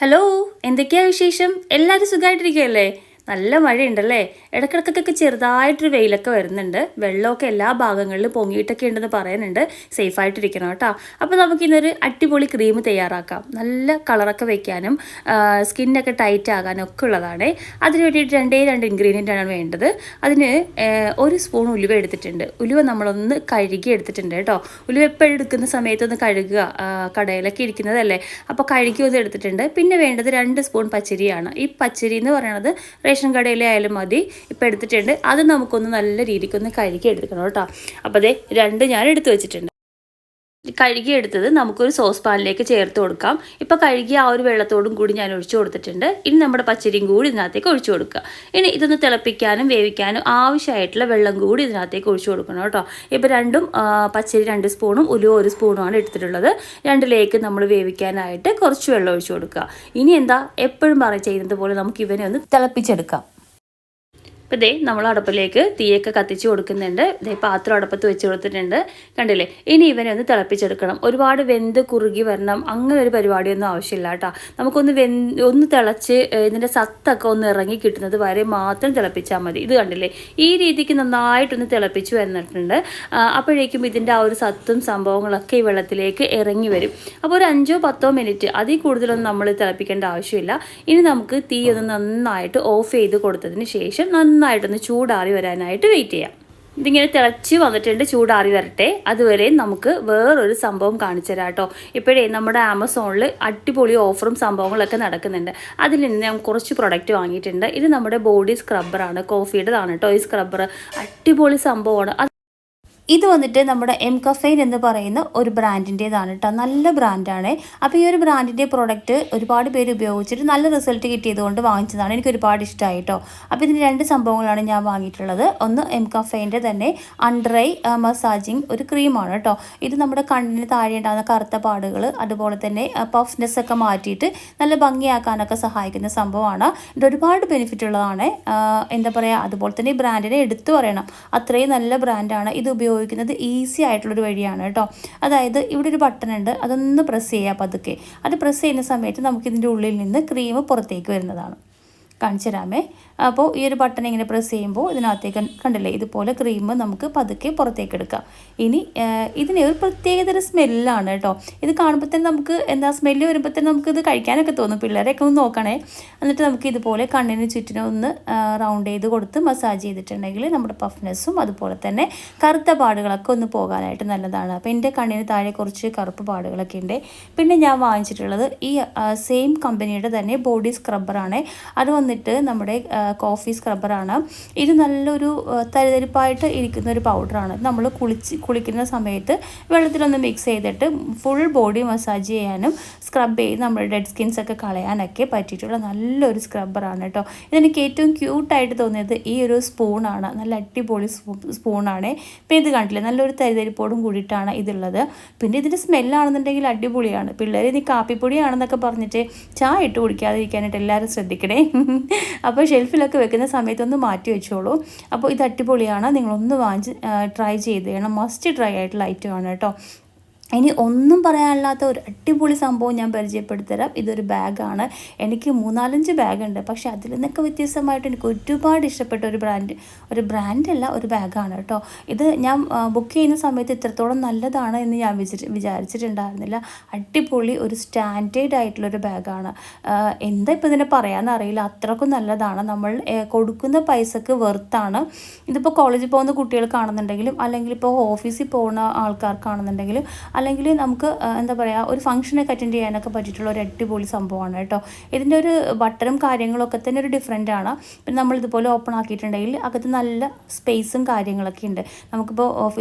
Hello, എന്തൊക്കെയാ വിശേഷം? എല്ലാവരും സുഖമായിട്ടിരിക്കുകയല്ലേ? നല്ല മഴയുണ്ടല്ലേ? ഇടയ്ക്കിടയ്ക്കൊക്കെ ചെറുതായിട്ടൊരു വെയിലൊക്കെ വരുന്നുണ്ട്. വെള്ളമൊക്കെ എല്ലാ ഭാഗങ്ങളിലും പൊങ്ങിയിട്ടൊക്കെ ഉണ്ടെന്ന് പറയുന്നുണ്ട്. സേഫായിട്ടിരിക്കണം കേട്ടോ. അപ്പോൾ നമുക്കിന്നൊരു അടിപൊളി ക്രീം തയ്യാറാക്കാം. നല്ല കളറൊക്കെ വെക്കാനും സ്കിന്നൊക്കെ ടൈറ്റ് ആകാനും ഒക്കെ ഉള്ളതാണ്. അതിന് വേണ്ടിയിട്ട് രണ്ട് ഇൻഗ്രീഡിയൻ്റാണ് വേണ്ടത്. അതിന് ഒരു സ്പൂൺ ഉലുവ എടുത്തിട്ടുണ്ട്. ഉലുവ നമ്മളൊന്ന് കഴുകി എടുത്തിട്ടുണ്ട് കേട്ടോ. ഉലുവ എപ്പോഴും എടുക്കുന്ന സമയത്തൊന്ന് കഴുകുക, കടയിലൊക്കെ ഇരിക്കുന്നതല്ലേ. അപ്പോൾ കഴുകി ഒന്ന് എടുത്തിട്ടുണ്ട്. പിന്നെ വേണ്ടത് 2 സ്പൂൺ പച്ചരിയാണ്. ഈ പച്ചരി എന്ന് പറയുന്നത് റേഷൻ കടയിലെ ആയാലും മതി. ഇപ്പോൾ എടുത്തിട്ടുണ്ട്. അത് നമുക്കൊന്ന് നല്ല രീതിക്കൊന്ന് കഴുകി എടുക്കണം കേട്ടോ. അപ്പോൾ അതേ 2 ഞാൻ എടുത്തു വെച്ചിട്ടുണ്ട്. കഴുകിയെടുത്തത് നമുക്കൊരു സോസ് പാനിലേക്ക് ചേർത്ത് കൊടുക്കാം. ഇപ്പോൾ കഴുകിയ ആ ഒരു വെള്ളത്തോടും കൂടി ഞാൻ ഒഴിച്ചു കൊടുത്തിട്ടുണ്ട്. ഇനി നമ്മുടെ പച്ചരിയും കൂടി ഇതിനകത്തേക്ക് ഒഴിച്ചു കൊടുക്കുക. ഇനി ഇതൊന്ന് തിളപ്പിക്കാനും വേവിക്കാനും ആവശ്യമായിട്ടുള്ള വെള്ളം കൂടി ഇതിനകത്തേക്ക് ഒഴിച്ചു കൊടുക്കണം കേട്ടോ. ഇപ്പോൾ പച്ചരി 2 സ്പൂണും ഉലുവ 1 സ്പൂണുമാണ് എടുത്തിട്ടുള്ളത്. 2ലേക്ക് നമ്മൾ വേവിക്കാനായിട്ട് കുറച്ച് വെള്ളം ഒഴിച്ചു കൊടുക്കുക. ഇനി എന്താ, എപ്പോഴും ചെയ്യുന്നത് പോലെ നമുക്ക് ഇവനെ ഒന്ന് തിളപ്പിച്ചെടുക്കാം. അപ്പോൾ ഇതേ നമ്മൾ അടുപ്പിലേക്ക് തീയൊക്കെ കത്തിച്ച് കൊടുക്കുന്നുണ്ട്. ഇതേ പാത്രം അടുപ്പത്ത് വെച്ച് കൊടുത്തിട്ടുണ്ട്, കണ്ടില്ലേ. ഇനി ഇവനെ ഒന്ന് തിളപ്പിച്ചെടുക്കണം. ഒരുപാട് വെന്ത് കുറുകി വരണം, അങ്ങനെ ഒരു പരിപാടിയൊന്നും ആവശ്യമില്ല കേട്ടോ. നമുക്കൊന്ന് ഒന്ന് തിളച്ച് ഇതിൻ്റെ സത്തൊക്കെ ഒന്ന് ഇറങ്ങി കിട്ടുന്നത് വരെ മാത്രം തിളപ്പിച്ചാൽ മതി. ഇത് കണ്ടില്ലേ, ഈ രീതിക്ക് നന്നായിട്ടൊന്ന് തിളപ്പിച്ച് വന്നിട്ടുണ്ട്. അപ്പോഴേക്കും ഇതിൻ്റെ ആ ഒരു സത്തും സംഭവങ്ങളൊക്കെ ഈ വെള്ളത്തിലേക്ക് ഇറങ്ങി വരും. അപ്പോൾ ഒരു 5-10 മിനിറ്റ്, അതിൽ കൂടുതലൊന്നും നമ്മൾ തിളപ്പിക്കേണ്ട ആവശ്യമില്ല. ഇനി നമുക്ക് തീ ഒന്ന് നന്നായിട്ട് ഓഫ് ചെയ്ത് കൊടുത്തതിന് ശേഷം നന്നായിട്ടൊന്ന് ചൂടാറി വരാനായിട്ട് വെയിറ്റ് ചെയ്യാം. ഇതിങ്ങനെ തിളച്ച് വന്നിട്ടുണ്ട്, ചൂടാറി വരട്ടെ. അതുവരെ നമുക്ക് വേറൊരു സംഭവം കാണിച്ചു തരാം കേട്ടോ. ഇപ്പോഴേ നമ്മുടെ ആമസോണിൽ അടിപൊളി ഓഫറും സംഭവങ്ങളൊക്കെ നടക്കുന്നുണ്ട്. അതിൽ നിന്ന് ഞാൻ കുറച്ച് പ്രൊഡക്റ്റ് വാങ്ങിയിട്ടുണ്ട്. ഇത് നമ്മുടെ ബോഡി സ്ക്രബ്ബറാണ്, കോഫിയുടേതാണ് കേട്ടോ. ഈ സ്ക്രബ്ബർ അടിപൊളി സംഭവമാണ്. ഇത് വന്നിട്ട് നമ്മുടെ എം കഫൈൻ എന്ന് പറയുന്ന ഒരു ബ്രാൻഡിൻ്റേതാണ് കേട്ടോ. നല്ല ബ്രാൻഡാണ്. അപ്പോൾ ഈ ഒരു ബ്രാൻഡിൻ്റെ പ്രോഡക്റ്റ് ഒരുപാട് പേര് ഉപയോഗിച്ചിട്ട് നല്ല റിസൾട്ട് കിട്ടിയതുകൊണ്ട് വാങ്ങിച്ചതാണ്. എനിക്ക് ഒരുപാട് ഇഷ്ടമായി കേട്ടോ. അപ്പോൾ ഇതിന് 2 സംഭവങ്ങളാണ് ഞാൻ വാങ്ങിയിട്ടുള്ളത്. ഒന്ന് എം കഫൈൻ്റെ തന്നെ അണ്ടർ ഐ മസാജിങ് ഒരു ക്രീമാണ് കേട്ടോ. ഇത് നമ്മുടെ കണ്ണിന് താഴെ ഉണ്ടാകുന്ന കറുത്ത പാടുകൾ, അതുപോലെ തന്നെ പഫ്നെസ് ഒക്കെ മാറ്റിയിട്ട് നല്ല ഭംഗിയാക്കാനൊക്കെ സഹായിക്കുന്ന സംഭവമാണ്. ഇത് ഒരുപാട് ബെനിഫിറ്റ് ഉള്ളതാണ്. എന്താ പറയുക, അതുപോലെ തന്നെ ഈ ബ്രാൻഡിനെ എടുത്തു പറയണം, അത്രയും നല്ല ബ്രാൻഡാണ്. ഇത് ഉപയോഗിക്കുന്നത് ഈസി ആയിട്ടുള്ളൊരു വഴിയാണ് കേട്ടോ. അതായത് ഇവിടെ ഒരു ബട്ടൺ ഉണ്ട്, അതൊന്ന് പ്രസ് ചെയ്യുക പതുക്കെ. അത് പ്രസ് ചെയ്യുന്ന സമയത്ത് നമുക്കിതിൻ്റെ ഉള്ളിൽ നിന്ന് ക്രീം പുറത്തേക്ക് വരുന്നതാണ്. കാണിച്ചു തരാമേ. അപ്പോൾ ഈ ഒരു ബട്ടൺ ഇങ്ങനെ പ്രസ് ചെയ്യുമ്പോൾ ഇതിനകത്തേക്ക് കണ്ടില്ലേ, ഇതുപോലെ ക്രീം നമുക്ക് പതുക്കെ പുറത്തേക്ക് എടുക്കാം. ഇനി ഇതിന് ഒരു പ്രത്യേകതര സ്മെല്ലാണ് കേട്ടോ. ഇത് കാണുമ്പോൾ തന്നെ നമുക്ക് എന്താ സ്മെല്ല് വരുമ്പോൾ തന്നെ നമുക്കിത് കഴിക്കാനൊക്കെ തോന്നും. പിള്ളേരെയൊക്കെ ഒന്ന് നോക്കണേ. എന്നിട്ട് നമുക്ക് ഇതുപോലെ കണ്ണിന് ചുറ്റിനും ഒന്ന് റൗണ്ട് ചെയ്ത് കൊടുത്ത് മസാജ് ചെയ്തിട്ടുണ്ടെങ്കിൽ നമ്മുടെ പഫ്നെസ്സും അതുപോലെ തന്നെ കറുത്ത പാടുകളൊക്കെ ഒന്ന് പോകാനായിട്ട് നല്ലതാണ്. അപ്പോൾ എൻ്റെ കണ്ണിന് താഴെ കുറച്ച് കറുപ്പ് പാടുകളൊക്കെ ഉണ്ട്. പിന്നെ ഞാൻ വാങ്ങിച്ചിട്ടുള്ളത് ഈ സെയിം കമ്പനിയുടെ തന്നെ ബോഡി സ്ക്രബ്ബറാണ്. അത് വന്നിട്ട് നമ്മുടെ കോഫി സ്ക്രബ്ബറാണ്. ഇത് നല്ലൊരു തരിതരിപ്പായിട്ട് ഇരിക്കുന്ന ഒരു പൗഡറാണ്. നമ്മൾ കുളിക്കുന്ന സമയത്ത് വെള്ളത്തിലൊന്ന് മിക്സ് ചെയ്തിട്ട് ഫുൾ ബോഡി മസാജ് ചെയ്യാനും സ്ക്രബ് ചെയ്ത് നമ്മുടെ ഡെഡ് സ്കിൻസ് ഒക്കെ കളയാനൊക്കെ പറ്റിയിട്ടുള്ള നല്ലൊരു സ്ക്രബ്ബറാണ് കേട്ടോ. ഇതെനിക്ക് ഏറ്റവും ക്യൂട്ടായിട്ട് തോന്നിയത് ഈ ഒരു സ്പൂണാണ്. നല്ല അടിപൊളി സ്പൂണാണ്. പിന്നെ ഇത് കണ്ടില്ലേ, നല്ലൊരു തരിതരിപ്പോടും കൂടിയിട്ടാണ് ഇതുള്ളത്. പിന്നെ ഇതിൻ്റെ സ്മെല്ലാണെന്നുണ്ടെങ്കിൽ അടിപൊളിയാണ്. പിള്ളേർ ഇനി കാപ്പിപ്പൊടിയാണെന്നൊക്കെ പറഞ്ഞിട്ട് ചായ ഇട്ട് കുടിക്കാതിരിക്കാനായിട്ട് എല്ലാവരും ശ്രദ്ധിക്കണേ. അപ്പോൾ ഷെൽഫിലൊക്കെ വെക്കുന്ന സമയത്തൊന്ന് മാറ്റി വെച്ചോളൂ. അപ്പോൾ ഇത് അടിപൊളിയാണ്. നിങ്ങളൊന്ന് വാങ്ങിച്ച് ട്രൈ ചെയ്ത് ചെയ്യണം. മസ്റ്റ് ട്രൈ ആയിട്ടുള്ള ഐറ്റമാണ് കേട്ടോ. ഇനി ഒന്നും പറയാനില്ലാത്ത ഒരു അടിപൊളി സംഭവം ഞാൻ പരിചയപ്പെടുത്തരാം. ഇതൊരു ബാഗാണ്. എനിക്ക് 3-4 ബാഗുണ്ട്. പക്ഷേ അതിൽ നിന്നൊക്കെ വ്യത്യസ്തമായിട്ട് എനിക്ക് ഒരുപാട് ഇഷ്ടപ്പെട്ട ഒരു ബ്രാൻഡല്ല, ഒരു ബാഗാണ് കേട്ടോ. ഇത് ഞാൻ ബുക്ക് ചെയ്യുന്ന സമയത്ത് ഇത്രത്തോളം നല്ലതാണ് എന്ന് ഞാൻ വിചാരിച്ചിട്ടുണ്ടായിരുന്നില്ല. അടിപൊളി ഒരു സ്റ്റാൻഡേർഡ് ആയിട്ടുള്ളൊരു ബാഗാണ്. എന്താ ഇപ്പോൾ ഇതിനെ പറയാമെന്ന് അറിയില്ല, അത്രക്കും നല്ലതാണ്. നമ്മൾ കൊടുക്കുന്ന പൈസക്ക് വെർത്താണ്. ഇതിപ്പോൾ കോളേജിൽ പോകുന്ന കുട്ടികൾക്കാണെന്നുണ്ടെങ്കിലും, അല്ലെങ്കിൽ ഇപ്പോൾ ഓഫീസിൽ പോകുന്ന ആൾക്കാർക്കാണെന്നുണ്ടെങ്കിലും, അല്ലെങ്കിൽ നമുക്ക് എന്താ പറയുക, ഒരു ഫംഗ്ഷനൊക്കെ അറ്റൻഡ് ചെയ്യാനൊക്കെ പറ്റിയിട്ടുള്ള ഒരു അടിപൊളി സംഭവമാണ് കേട്ടോ. ഇതിൻ്റെ ഒരു ബട്ടറും കാര്യങ്ങളൊക്കെ തന്നെ ഒരു ഡിഫറെൻ്റ് ആണ്. പിന്നെ നമ്മളിതുപോലെ ഓപ്പൺ ആക്കിയിട്ടുണ്ടെങ്കിൽ അകത്ത് നല്ല സ്പേസും കാര്യങ്ങളൊക്കെ ഉണ്ട്. നമുക്കിപ്പോൾ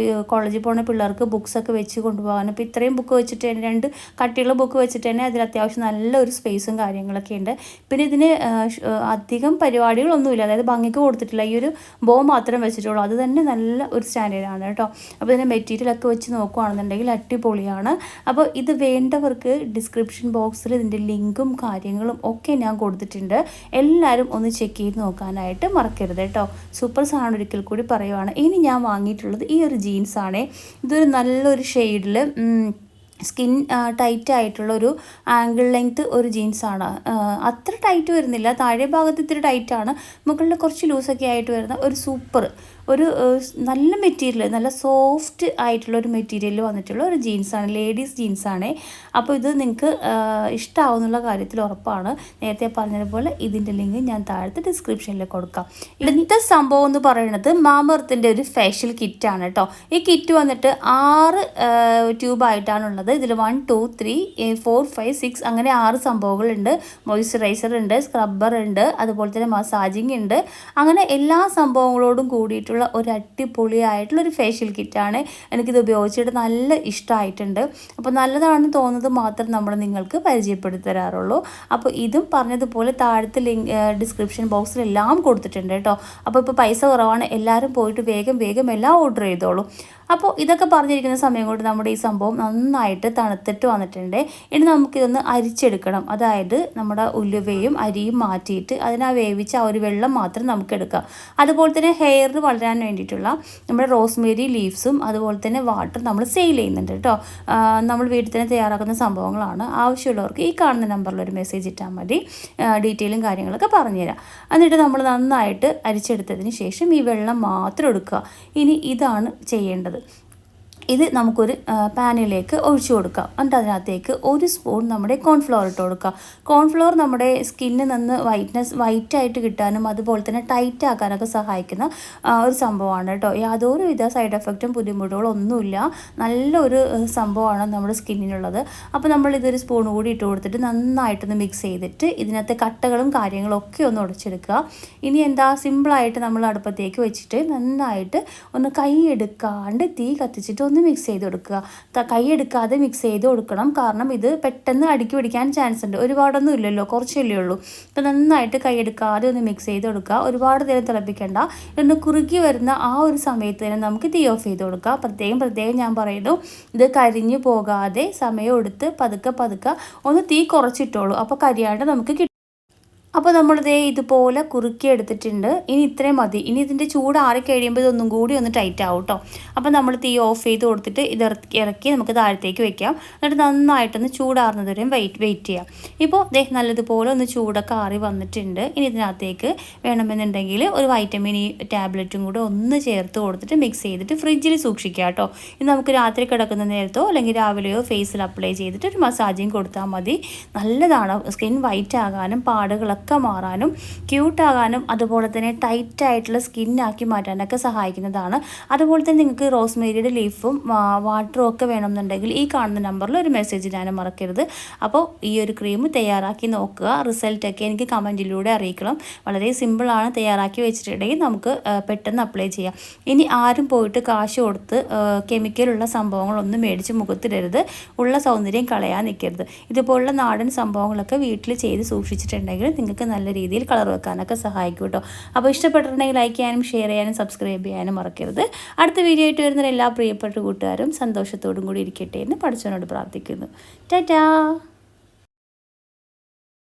കോളേജിൽ പോകുന്ന പിള്ളേർക്ക് ബുക്സൊക്കെ വെച്ച് കൊണ്ടുപോകാൻ, ഇപ്പോൾ ഇത്രയും ബുക്ക് വെച്ചിട്ട് തന്നെ 2 കട്ടിയുള്ള ബുക്ക് വെച്ചിട്ട് തന്നെ അതിൽ അത്യാവശ്യം നല്ലൊരു സ്പേസും കാര്യങ്ങളൊക്കെ ഉണ്ട്. പിന്നെ ഇതിന് അധികം പരിപാടികളൊന്നുമില്ല, അതായത് ഭംഗിക്ക് കൊടുത്തിട്ടില്ല. ഈ ഒരു ബോ മാത്രം വെച്ചിട്ടുള്ളൂ. അത് തന്നെ നല്ല ഒരു സ്റ്റാൻഡേർഡാണ് കേട്ടോ. അപ്പോൾ ഇതിൻ്റെ മെറ്റീരിയലൊക്കെ വെച്ച് നോക്കുകയാണെന്നുണ്ടെങ്കിൽ അടിപൊളിയാണ്. അപ്പോൾ ഇത് വേണ്ടവർക്ക് ഡിസ്ക്രിപ്ഷൻ ബോക്സിൽ ഇതിൻ്റെ ലിങ്കും കാര്യങ്ങളും ഒക്കെ ഞാൻ കൊടുത്തിട്ടുണ്ട്. എല്ലാവരും ഒന്ന് ചെക്ക് ചെയ്ത് നോക്കാനായിട്ട് മറക്കരുത് കേട്ടോ. സൂപ്പർ സാധനം ഒരിക്കൽ കൂടി പറയുവാണ്. ഇനി ഞാൻ വാങ്ങിയിട്ടുള്ളത് ഈ ഒരു ജീൻസാണ്. ഇതൊരു നല്ലൊരു ഷെയ്ഡിൽ സ്കിൻ ടൈറ്റ് ആയിട്ടുള്ള ഒരു ആംഗിൾ ലെങ്ത് ഒരു ജീൻസാണ്. അത്ര ടൈറ്റ് വരുന്നില്ല, താഴെ ഭാഗത്ത് ഇത്തിരി ടൈറ്റാണ്, മുകളിൽ കുറച്ച് ലൂസൊക്കെ ആയിട്ട് വരുന്ന ഒരു സൂപ്പർ ഒരു നല്ല മെറ്റീരിയൽ, നല്ല സോഫ്റ്റ് ആയിട്ടുള്ള ഒരു മെറ്റീരിയൽ വന്നിട്ടുള്ള ഒരു ജീൻസാണ്, ലേഡീസ് ജീൻസാണ്. അപ്പോൾ ഇത് നിങ്ങൾക്ക് ഇഷ്ടമാവുന്നുള്ള കാര്യത്തിൽ ഉറപ്പാണ്. നേരത്തെ പറഞ്ഞതുപോലെ ഇതിൻ്റെ ലിങ്ക് ഞാൻ താഴത്തെ ഡിസ്ക്രിപ്ഷനിൽ കൊടുക്കാം. ഇന്നത്തെ സംഭവം എന്ന് പറയുന്നത് മാമർത്തിൻ്റെ ഒരു ഫേഷ്യൽ കിറ്റാണ് കേട്ടോ. ഈ കിറ്റ് വന്നിട്ട് 6 ട്യൂബായിട്ടാണുള്ളത്. ഇതിൽ 1, 2, 3, 4, 5, 6 അങ്ങനെ 6 സംഭവങ്ങളുണ്ട്. മോയ്സ്ചറൈസർ ഉണ്ട്, സ്ക്രബ്ബർ ഉണ്ട്, അതുപോലെ തന്നെ മസാജിങ് ഉണ്ട്. അങ്ങനെ എല്ലാ സംഭവങ്ങളോടും കൂടിയിട്ടുള്ള ഒരു അടിപൊളിയായിട്ടുള്ള ഒരു ഫേഷ്യൽ കിറ്റാണ്. എനിക്കിത് ഉപയോഗിച്ചിട്ട് നല്ല ഇഷ്ടമായിട്ടുണ്ട്. അപ്പോൾ നല്ലതാണെന്ന് തോന്നുന്നത് മാത്രം നമ്മൾ നിങ്ങൾക്ക് പരിചയപ്പെടുത്തി തരാറുള്ളൂ. അപ്പോൾ ഇതും പറഞ്ഞതുപോലെ താഴത്തെ ലിങ്ക് ഡിസ്ക്രിപ്ഷൻ ബോക്സിലെല്ലാം കൊടുത്തിട്ടുണ്ട് കേട്ടോ. അപ്പോൾ ഇപ്പോൾ പൈസ കുറവാണ്, എല്ലാവരും പോയിട്ട് വേഗം എല്ലാം ഓർഡർ ചെയ്തോളൂ. അപ്പോൾ ഇതൊക്കെ പറഞ്ഞിരിക്കുന്ന സമയം കൊണ്ട് നമ്മുടെ ഈ സംഭവം നന്നായിട്ട് തണുത്തിട്ട് വന്നിട്ടുണ്ട്. ഇനി നമുക്കിതൊന്ന് അരിച്ചെടുക്കണം. അതായത് നമ്മുടെ ഉലുവയും അരിയും മാറ്റിയിട്ട് അതിനാ വേവിച്ച ആ ഒരു വെള്ളം മാത്രം നമുക്ക് എടുക്കാം. അതുപോലെ തന്നെ ഹെയറിന് വളരാൻ വേണ്ടിയിട്ടുള്ള നമ്മുടെ റോസ്മേരി ലീവ്സും അതുപോലെ തന്നെ വാട്ടർ നമ്മൾ സെയിൽ ചെയ്യുന്നുണ്ട് കേട്ടോ. നമ്മൾ വീട്ടിൽ തന്നെ തയ്യാറാക്കുന്ന സംഭവങ്ങളാണ്. ആവശ്യമുള്ളവർക്ക് ഈ കാണുന്ന നമ്പറിൽ ഒരു മെസ്സേജ് ഇട്ടാൽ മതി, ഡീറ്റെയിലും കാര്യങ്ങളൊക്കെ പറഞ്ഞുതരാം. എന്നിട്ട് നമ്മൾ നന്നായിട്ട് അരിച്ചെടുത്തതിന് ശേഷം ഈ വെള്ളം മാത്രം എടുക്കുക. ഇനി ഇതാണ് ചെയ്യേണ്ടത്. ഇത് നമുക്കൊരു പാനിലേക്ക് ഒഴിച്ചു കൊടുക്കാം. എന്നിട്ട് അതിനകത്തേക്ക് 1 സ്പൂൺ നമ്മുടെ കോൺഫ്ലവർ ഇട്ട് കൊടുക്കാം. കോൺഫ്ലവർ നമ്മുടെ സ്കിന്നിൽ നിന്ന് വൈറ്റായിട്ട് കിട്ടാനും അതുപോലെ തന്നെ ടൈറ്റ് ആക്കാനൊക്കെ സഹായിക്കുന്ന ഒരു സംഭവമാണ് കേട്ടോ. യാതൊരുവിധ സൈഡ് എഫക്റ്റും ബുദ്ധിമുട്ടുകളും ഒന്നുമില്ല. നല്ലൊരു സംഭവമാണ് നമ്മുടെ സ്കിന്നിനുള്ളത്. അപ്പോൾ നമ്മളിതൊരു സ്പൂൺ കൂടി ഇട്ട് കൊടുത്തിട്ട് നന്നായിട്ടൊന്ന് മിക്സ് ചെയ്തിട്ട് ഇതിനകത്തെ കട്ടകളും കാര്യങ്ങളും ഒക്കെ ഒന്ന് ഉടച്ചെടുക്കുക. ഇനി എന്താ, സിമ്പിളായിട്ട് നമ്മൾ അടുപ്പത്തേക്ക് വെച്ചിട്ട് നന്നായിട്ട് ഒന്ന് കൈ എടുക്കാണ്ട് തീ കത്തിച്ചിട്ട് ഒന്ന് മിക്സ് ചെയ്ത് കൊടുക്കുക. കൈ എടുക്കാതെ മിക്സ് ചെയ്ത് കൊടുക്കണം, കാരണം ഇത് പെട്ടെന്ന് അടുക്കി പിടിക്കാൻ ചാൻസ് ഉണ്ട്. ഒരുപാടൊന്നും ഇല്ലല്ലോ, കുറച്ചല്ലേ ഉള്ളൂ. അപ്പോൾ നന്നായിട്ട് കൈ എടുക്കാതെ ഒന്ന് മിക്സ് ചെയ്ത് കൊടുക്കുക. ഒരുപാട് നേരം തിളപ്പിക്കേണ്ട. ഇതൊന്ന് കുറുകി വരുന്ന ആ ഒരു സമയത്ത് തന്നെ നമുക്ക് തീ ഓഫ് ചെയ്ത് കൊടുക്കുക. പ്രത്യേകം ഞാൻ പറയുന്നു, ഇത് കരിഞ്ഞു പോകാതെ സമയം എടുത്ത് പതുക്കെ ഒന്ന് തീ കുറച്ചിട്ടോളൂ. അപ്പോൾ കരിയാണ്ട് നമുക്ക് കിട്ടും. അപ്പോൾ നമ്മളിതേ ഇതുപോലെ കുറുക്കി എടുത്തിട്ടുണ്ട്. ഇനി ഇത്രയും മതി. ഇനി ഇതിൻ്റെ ചൂട് ആറിക്കഴിയുമ്പോൾ ഇതൊന്നും കൂടി ഒന്ന് ടൈറ്റ് ആവും കേട്ടോ. അപ്പോൾ നമ്മൾ തീ ഓഫ് ചെയ്ത് കൊടുത്തിട്ട് ഇത് ഇറക്കി നമുക്ക് താഴത്തേക്ക് വെക്കാം. എന്നിട്ട് നന്നായിട്ടൊന്ന് ചൂടാറുന്നത് വരെയും വെയിറ്റ് ചെയ്യാം. ഇപ്പോൾ നല്ലതുപോലെ ഒന്ന് ചൂടൊക്കെ ആറി വന്നിട്ടുണ്ട്. ഇനി ഇതിനകത്തേക്ക് വേണമെന്നുണ്ടെങ്കിൽ ഒരു വൈറ്റമിൻ ഇ ടാബ്ലറ്റും കൂടെ ഒന്ന് ചേർത്ത് കൊടുത്തിട്ട് മിക്സ് ചെയ്തിട്ട് ഫ്രിഡ്ജിൽ സൂക്ഷിക്കുക കേട്ടോ. ഇത് നമുക്ക് രാത്രി കിടക്കുന്ന നേരത്തോ അല്ലെങ്കിൽ രാവിലെയോ ഫേസിൽ അപ്ലൈ ചെയ്തിട്ട് ഒരു മസാജിങ് കൊടുത്താൽ മതി. നല്ലതാണ്. സ്കിൻ വൈറ്റ് ആകാനും പാടുകളൊക്കെ മാറാനും ക്യൂട്ടാകാനും അതുപോലെ തന്നെ ടൈറ്റായിട്ടുള്ള സ്കിന്നാക്കി മാറ്റാനൊക്കെ സഹായിക്കുന്നതാണ്. അതുപോലെ തന്നെ നിങ്ങൾക്ക് റോസ്മേരിയുടെ ലീഫും വാട്ടറും ഒക്കെ വേണമെന്നുണ്ടെങ്കിൽ ഈ കാണുന്ന നമ്പറിൽ ഒരു മെസ്സേജ് ഇടാനും മറക്കരുത്. അപ്പോൾ ഈ ഒരു ക്രീം തയ്യാറാക്കി നോക്കുക. റിസൾട്ടൊക്കെ എനിക്ക് കമൻറ്റിലൂടെ അറിയിക്കണം. വളരെ സിമ്പിളാണ്, തയ്യാറാക്കി വെച്ചിട്ടുണ്ടെങ്കിൽ നമുക്ക് പെട്ടെന്ന് അപ്ലൈ ചെയ്യാം. ഇനി ആരും പോയിട്ട് കാശ് കൊടുത്ത് കെമിക്കലുള്ള സംഭവങ്ങളൊന്നും മേടിച്ച് മുഖത്തിടരുത്. ഉള്ള സൗന്ദര്യം കളയാൻ നിൽക്കരുത്. ഇതുപോലുള്ള നാടൻ സംഭവങ്ങളൊക്കെ വീട്ടിൽ ചെയ്ത് സൂക്ഷിച്ചിട്ടുണ്ടെങ്കിൽ നിങ്ങൾക്ക് നല്ല രീതിയിൽ കളർ വെക്കാനൊക്കെ സഹായിക്കും കേട്ടോ. അപ്പോൾ ഇഷ്ടപ്പെട്ടിട്ടുണ്ടെങ്കിൽ ലൈക്ക് ചെയ്യാനും ഷെയർ ചെയ്യാനും സബ്സ്ക്രൈബ് ചെയ്യാനും മറക്കരുത്. അടുത്ത വീഡിയോ ആയിട്ട് വരുന്ന എല്ലാ പ്രിയപ്പെട്ട കൂട്ടുകാരും സന്തോഷത്തോടും കൂടി ഇരിക്കട്ടെ എന്ന് പഠിച്ചവനോട് പ്രാർത്ഥിക്കുന്നു. ടാറ്റാ.